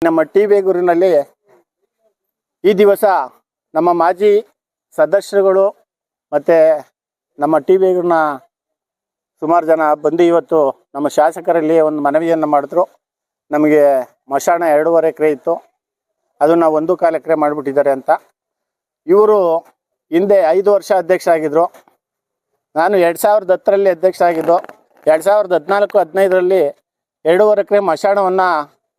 ನಮ್ಮ ಟಿ ಬೇಗೂರಿನಲ್ಲಿ ಈ ದಿವಸ ನಮ್ಮ ಮಾಜಿ ಸದಸ್ಯರುಗಳು ಮತ್ತು ನಮ್ಮ ಟಿ ಬೇಗೂರಿನ ಸುಮಾರು ಜನ ಬಂದು ಇವತ್ತು ನಮ್ಮ ಶಾಸಕರಲ್ಲಿ ಒಂದು ಮನವಿಯನ್ನು ಮಾಡಿದ್ರು. ನಮಗೆ ಮಶಾಣ 2.5 ಎಕರೆ ಇತ್ತು, ಅದನ್ನು 1.25 ಎಕರೆ ಮಾಡಿಬಿಟ್ಟಿದ್ದಾರೆ ಅಂತ. ಇವರು ಹಿಂದೆ 5 ವರ್ಷ ಅಧ್ಯಕ್ಷ ಆಗಿದ್ದರು. ನಾನು 2010ರಲ್ಲಿ ಅಧ್ಯಕ್ಷ ಆಗಿದ್ದು. 2014-15ರಲ್ಲಿ 2.5 ಎಕರೆ ಮಶಾಣವನ್ನು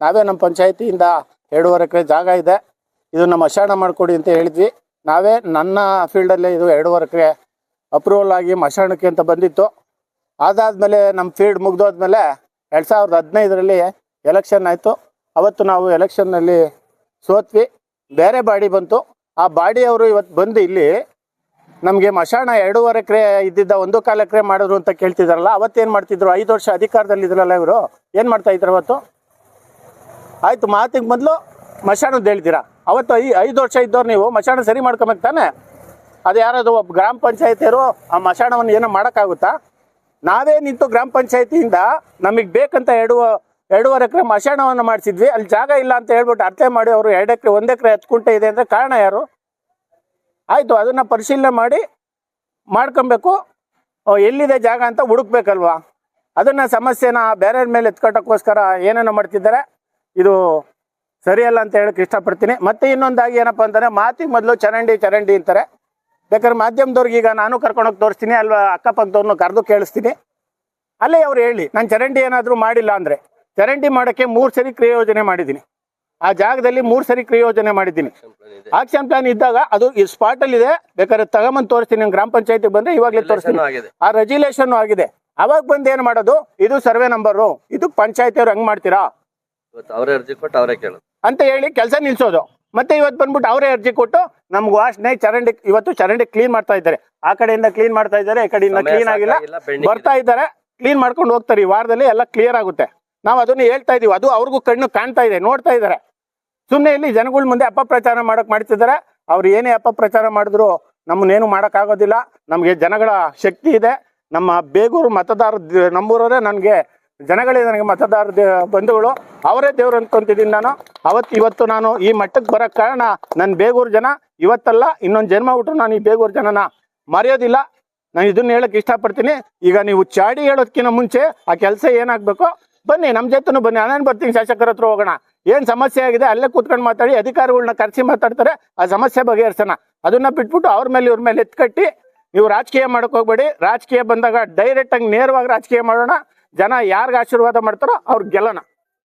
ನಾವೇ ನಮ್ಮ ಪಂಚಾಯತಿಯಿಂದ 2.5 ಎಕರೆ ಜಾಗ ಇದೆ, ಇದನ್ನು ಮಶಾಣ ಮಾಡಿಕೊಡಿ ಅಂತ ಹೇಳಿದ್ವಿ. ನಾವೇ ನನ್ನ ಫೀಲ್ಡಲ್ಲೇ ಇದು 2.5 ಎಕರೆ ಅಪ್ರೂವಲ್ ಆಗಿ ಮಶಾಣಕ್ಕೆ ಅಂತ ಬಂದಿತ್ತು. ಅದಾದಮೇಲೆ ನಮ್ಮ ಫೀಲ್ಡ್ ಮುಗಿದೋದ್ಮೇಲೆ 2015ರಲ್ಲಿ ಎಲೆಕ್ಷನ್ ಆಯಿತು. ಅವತ್ತು ನಾವು ಎಲೆಕ್ಷನ್ನಲ್ಲಿ ಸೋತ್ವಿ, ಬೇರೆ ಬಾಡಿ ಬಂತು. ಆ ಬಾಡಿಯವರು ಇವತ್ತು ಬಂದು ಇಲ್ಲಿ ನಮಗೆ ಮಶಾಣ 2.5 ಎಕರೆ ಇದ್ದಿದ್ದ 1.25 ಎಕರೆ ಮಾಡಿದ್ರು ಅಂತ ಕೇಳ್ತಿದ್ದಾರಲ್ಲ. ಅವತ್ತೇನು ಮಾಡ್ತಿದ್ರು? 5 ವರ್ಷ ಅಧಿಕಾರದಲ್ಲಿ ಇದ್ರಲ್ಲ ಇವರು, ಏನು ಮಾಡ್ತಾಯಿದ್ರು ಅವತ್ತು? ಆಯಿತು, ಮಾತಿಗೆ ಮೊದಲು ಮಶಾಣದ್ದು ಹೇಳ್ತೀರಾ. ಅವತ್ತು 5 ವರ್ಷ ಇದ್ದವ್ರು ನೀವು ಮಶಾಣ ಸರಿ ಮಾಡ್ಕೊಬೇಕು ತಾನೆ. ಅದು ಯಾರಾದ್ರು ಒಬ್ಬ ಗ್ರಾಮ ಪಂಚಾಯತಿಯರು ಆ ಮಶಾಣವನ್ನು ಏನೋ ಮಾಡೋಕ್ಕಾಗುತ್ತಾ? ನಾವೇ ನಿಂತು ಗ್ರಾಮ ಪಂಚಾಯತಿಯಿಂದ ನಮಗೆ ಬೇಕಂತ 2.5 ಎಕರೆ ಮಶಾಣವನ್ನು ಮಾಡಿಸಿದ್ವಿ. ಅಲ್ಲಿ ಜಾಗ ಇಲ್ಲ ಅಂತ ಹೇಳ್ಬಿಟ್ಟು ಅರ್ಥ ಮಾಡಿ ಅವರು 2 ಎಕರೆ 1 ಎಕರೆ 10 ಗುಂಟೆ ಇದೆ ಅಂದರೆ ಕಾರಣ ಯಾರು? ಆಯಿತು, ಅದನ್ನು ಪರಿಶೀಲನೆ ಮಾಡಿ ಮಾಡ್ಕೊಬೇಕು. ಎಲ್ಲಿದೆ ಜಾಗ ಅಂತ ಹುಡುಕ್ಬೇಕಲ್ವಾ? ಅದನ್ನು ಸಮಸ್ಯೆನ ಬೇರೆಯವ್ರ ಮೇಲೆ ಎತ್ಕೊಟ್ಟಕ್ಕೋಸ್ಕರ ಏನೇನೋ ಮಾಡ್ತಿದ್ದಾರೆ. ಇದು ಸರಿಯಲ್ಲ ಅಂತ ಹೇಳಕ್ಕೆ ಇಷ್ಟಪಡ್ತೀನಿ. ಮತ್ತು ಇನ್ನೊಂದಾಗಿ ಏನಪ್ಪ ಅಂತಂದರೆ, ಮಾತಿಗೆ ಮೊದಲು ಚರಂಡಿ ಅಂತಾರೆ. ಬೇಕಾದ್ರೆ ಮಾಧ್ಯಮದವ್ರಿಗೆ ಈಗ ನಾನು ಕರ್ಕೊಂಡೋಗಿ ತೋರಿಸ್ತೀನಿ, ಅಲ್ವಾ ಅಕ್ಕಪಕ್ಕದವ್ರನ್ನ ಕರೆದು ಕೇಳಿಸ್ತೀನಿ. ಅಲ್ಲೇ ಅವ್ರು ಹೇಳಿ, ನಾನು ಚರಂಡಿ ಏನಾದರೂ ಮಾಡಿಲ್ಲ ಅಂದರೆ, ಚರಂಡಿ ಮಾಡೋಕ್ಕೆ 3 ಸರಿ ಕ್ರಿಯೆ ಯೋಜನೆ ಮಾಡಿದ್ದೀನಿ. ಆ ಜಾಗದಲ್ಲಿ 3 ಸರಿ ಕ್ರಿಯೆ ಯೋಜನೆ ಮಾಡಿದ್ದೀನಿ. ಆಕ್ಷನ್ ಪ್ಲಾನ್ ಇದ್ದಾಗ ಅದು ಈ ಸ್ಪಾಟಲ್ಲಿದೆ, ಬೇಕಾದ್ರೆ ತಗೊಂಬಂದು ತೋರಿಸ್ತೀನಿ. ನಿಮ್ಮ ಗ್ರಾಮ ಪಂಚಾಯತಿಗೆ ಬಂದರೆ ಇವಾಗಲೇ ತೋರಿಸ್ತೀನಿ. ಆ ರೆಜ್ಯುಲೇಷನ್ ಆಗಿದೆ. ಅವಾಗ ಬಂದು ಏನು ಮಾಡೋದು? ಇದು ಸರ್ವೆ ನಂಬರು, ಇದು ಪಂಚಾಯತಿಯವ್ರು ಹಂಗೆ ಮಾಡ್ತೀರಾ ಅವರೇ ಅರ್ಜಿ ಕೊಟ್ಟು ಅವರೇ ಕೇಳೋದು ಅಂತ ಹೇಳಿ ಕೆಲಸ ನಿಲ್ಸೋದು. ಮತ್ತೆ ಇವತ್ತು ಬಂದ್ಬಿಟ್ಟು ಅವರೇ ಅರ್ಜಿ ಕೊಟ್ಟು ನಮ್ಗೆ ವಾಸನೆ ಚರಂಡಿ, ಇವತ್ತು ಚರಂಡಿ ಕ್ಲೀನ್ ಮಾಡ್ತಾ ಇದ್ದಾರೆ. ಆ ಕಡೆಯಿಂದ ಕ್ಲೀನ್ ಮಾಡ್ತಾ ಇದ್ದಾರೆ, ಈ ಕಡೆಯಿಂದ ಕ್ಲೀನ್ ಆಗಿಲ್ಲ, ಬರ್ತಾ ಇದ್ದಾರೆ, ಕ್ಲೀನ್ ಮಾಡ್ಕೊಂಡು ಹೋಗ್ತಾರೆ. ಈ ವಾರದಲ್ಲಿ ಎಲ್ಲ ಕ್ಲಿಯರ್ ಆಗುತ್ತೆ. ನಾವು ಅದನ್ನು ಹೇಳ್ತಾ ಇದೀವಿ, ಅದು ಅವ್ರಿಗೂ ಕಣ್ಣು ಕಾಣ್ತಾ ಇದೆ, ನೋಡ್ತಾ ಇದ್ದಾರೆ. ಸುಮ್ಮನೆ ಇಲ್ಲಿ ಜನಗಳ ಮುಂದೆ ಅಪಪ್ರಚಾರ ಮಾಡ್ತಿದ್ದಾರೆ. ಅವ್ರು ಏನೇ ಅಪಪ್ರಚಾರ ಮಾಡಿದ್ರು ನಮ್ಮನ್ನೇನು ಮಾಡೋಕ್ಕಾಗೋದಿಲ್ಲ. ನಮಗೆ ಜನಗಳ ಶಕ್ತಿ ಇದೆ. ನಮ್ಮ ಬೇಗೂರು ಮತದಾರ, ನಮ್ಮೂರವರೇ ನನಗೆ ಜನಗಳೇ, ನನಗೆ ಮತದಾರ ಬಂಧುಗಳು, ಅವರೇ ದೇವ್ರು ಅಂದ್ಕೊಂತಿದ್ದೀನಿ ನಾನು. ಇವತ್ತು ನಾನು ಈ ಮಟ್ಟಕ್ಕೆ ಬರೋಕ್ಕೆ ಕಾರಣ ನನ್ನ ಬೇಗೂರು ಜನ. ಇವತ್ತಲ್ಲ, ಇನ್ನೊಂದು ಜನ್ಮ ಬಿಟ್ಟರು ನಾನು ಈ ಬೇಗೂರು ಜನನ ಮರೆಯೋದಿಲ್ಲ. ನಾನು ಇದನ್ನ ಹೇಳಕ್ಕೆ ಇಷ್ಟಪಡ್ತೀನಿ. ಈಗ ನೀವು ಚಾಡಿ ಹೇಳೋದಕ್ಕಿಂತ ಮುಂಚೆ ಆ ಕೆಲಸ ಏನಾಗಬೇಕು, ಬನ್ನಿ ನಮ್ಮ ಜೊತೆನೂ ಬನ್ನಿ. ನಾನೇನು ಬರ್ತೀನಿ, ಶಾಸಕರ ಹತ್ರ ಹೋಗೋಣ. ಏನು ಸಮಸ್ಯೆ ಆಗಿದೆ ಅಲ್ಲೇ ಕೂತ್ಕೊಂಡು ಮಾತಾಡಿ, ಅಧಿಕಾರಿಗಳನ್ನ ಕರೆಸಿ ಮಾತಾಡ್ತಾರೆ, ಆ ಸಮಸ್ಯೆ ಬಗೆಹರಿಸೋಣ. ಅದನ್ನು ಬಿಟ್ಬಿಟ್ಟು ಅವ್ರ ಮೇಲೆ ಇವ್ರ ಮೇಲೆ ಎತ್ಕಟ್ಟಿ ನೀವು ರಾಜಕೀಯ ಮಾಡೋಕೆ ಹೋಗ್ಬೇಡಿ. ರಾಜಕೀಯ ಬಂದಾಗ ಡೈರೆಕ್ಟಾಗಿ ನೇರವಾಗಿ ರಾಜಕೀಯ ಮಾಡೋಣ. ಜನ ಯಾರಿಗೆ ಆಶೀರ್ವಾದ ಮಾಡ್ತಾರೋ ಅವ್ರಿಗೆ ಗೆಲ್ಲೋಣ.